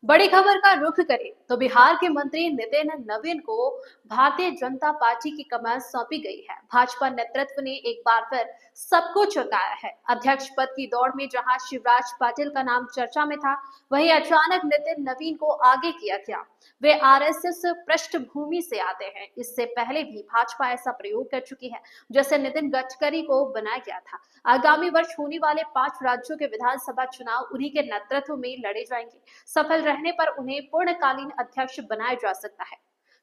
बड़ी खबर का रुख करें तो बिहार के मंत्री नितिन नवीन को भारतीय जनता पार्टी की कमान सौंपी गई है। भाजपा नेतृत्व ने एक बार फिर सबको चौंकाया है। अध्यक्ष पद की दौड़ में जहां शिवराज पाटिल का नाम चर्चा में था, वहीं अचानक नितिन नवीन को आगे किया गया। वे आरएसएस पृष्ठभूमि से आते हैं। इससे पहले भी भाजपा ऐसा प्रयोग कर चुकी है, जैसे नितिन गडकरी को बनाया गया था। आगामी वर्ष होने वाले 5 राज्यों के विधानसभा चुनाव उन्हीं के नेतृत्व में लड़े जाएंगे। सफल रहने पर उन्हें पूर्णकालीन अध्यक्ष बनाया जा सकता है।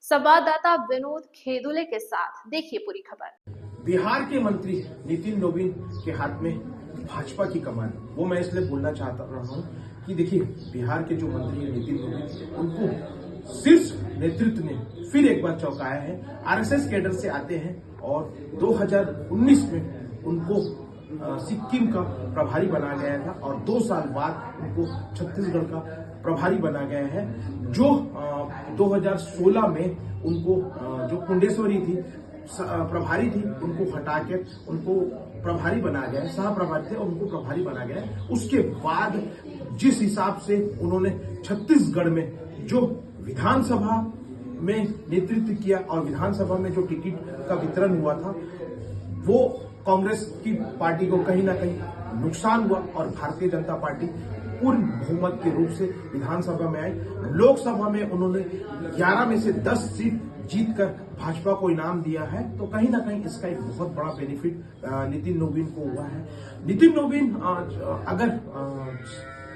संवाददाता विनोद खेदुले के साथ देखिए पूरी खबर। बिहार के मंत्री नितिन नवीन के हाथ में भाजपा की कमान, वो मैं इसलिए बोलना चाहता रहा हूँ कि देखिए, बिहार के जो मंत्री है नितिन नवीन, उनको शीर्ष नेतृत्व ने फिर एक बार चौंकाया है। आरएसएस कैडर से आते हैं और 2019 में उनको सिक्किम का प्रभारी बना गया था और 2 साल बाद उनको छत्तीसगढ़ का प्रभारी बना गया है। जो 2016 में उनको जो पुंडेश्वरी थी प्रभारी थी, उनको हटा के उनको प्रभारी बना गया, सह प्रभारी थे उनको प्रभारी बना गया। उसके बाद जिस हिसाब से उन्होंने छत्तीसगढ़ में जो विधानसभा में नेतृत्व किया और विधानसभा में जो टिकट का वितरण हुआ था, वो कांग्रेस की पार्टी को कहीं ना कहीं नुकसान हुआ और भारतीय जनता पार्टी पूर्ण बहुमत के रूप से विधानसभा में आई। लोकसभा में उन्होंने 11 में से 10 सीट जीतकर भाजपा को इनाम दिया है। तो कहीं ना कहीं इसका एक बहुत बड़ा बेनिफिट नितिन नवीन को हुआ है। नितिन नवीन अगर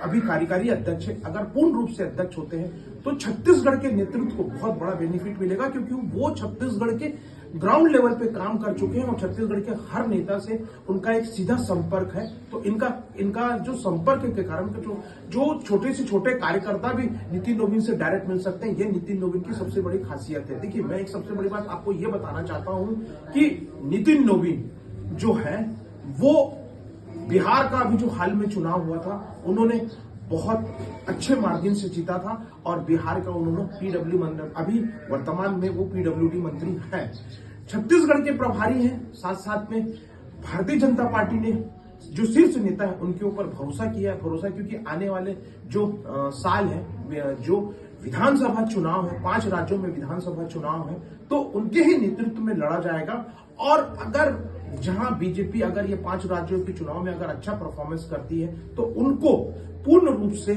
अभी कार्यकारी अध्यक्ष है, अगर पूर्ण रूप से अध्यक्ष होते हैं तो छत्तीसगढ़ के नेतृत्व को बहुत बड़ा बेनिफिट मिलेगा, क्योंकि वो छत्तीसगढ़ के ग्राउंड लेवल पे काम कर चुके हैं और छत्तीसगढ़ के हर नेता से उनका एक सीधा संपर्क है। तो इनका जो संपर्क के कारण जो छोटे से छोटे कार्यकर्ता भी नितिन नवीन से डायरेक्ट मिल सकते हैं। ये नितिन नवीन की सबसे बड़ी खासियत है। देखिए, मैं एक सबसे बड़ी बात आपको ये बताना चाहता हूं कि नितिन नवीन जो है वो बिहार का अभी जो हाल में चुनाव हुआ था, उन्होंने बहुत अच्छे मार्जिन से जीता था और बिहार का उन्होंने पीडब्ल्यू मंत्री, अभी वर्तमान में वो पीडब्ल्यूडी मंत्री है। छत्तीसगढ़ के प्रभारी हैं, साथ साथ में भारतीय जनता पार्टी ने जो शीर्ष नेता है उनके ऊपर भरोसा किया है। भरोसा क्योंकि आने वाले जो साल है, जो विधानसभा चुनाव है, 5 राज्यों में विधानसभा चुनाव है, तो उनके ही नेतृत्व में लड़ा जाएगा। और अगर जहां बीजेपी अगर ये 5 राज्यों के चुनाव में अगर अच्छा परफॉर्मेंस करती है तो उनको पूर्ण रूप से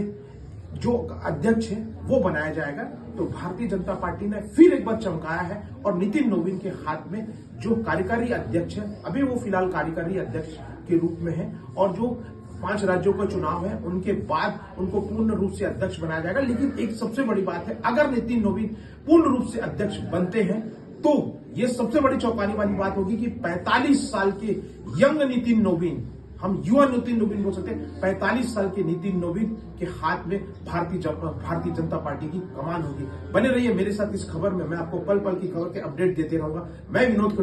जो अध्यक्ष है वो बनाया जाएगा। तो भारतीय जनता पार्टी ने फिर एक बार चमकाया है और नितिन नवीन के हाथ में जो कार्यकारी अध्यक्ष है, अभी वो फिलहाल कार्यकारी अध्यक्ष के रूप में है और जो 5 राज्यों का चुनाव है उनके बाद उनको पूर्ण रूप से अध्यक्ष बनाया जाएगा। लेकिन एक सबसे बड़ी बात है, अगर नितिन नवीन पूर्ण रूप से अध्यक्ष बनते हैं तो ये सबसे बड़ी चौंकाने वाली बात होगी कि 45 साल के यंग नितिन नवीन, हम युवा नितिन नवीन बोल सकते हैं, 45 साल के नितिन नवीन के हाथ में भारतीय जनता पार्टी की कमान होगी। बने रहिए मेरे साथ इस खबर में, मैं आपको पल पल की खबर के अपडेट देते रहूंगा। मैं विनोद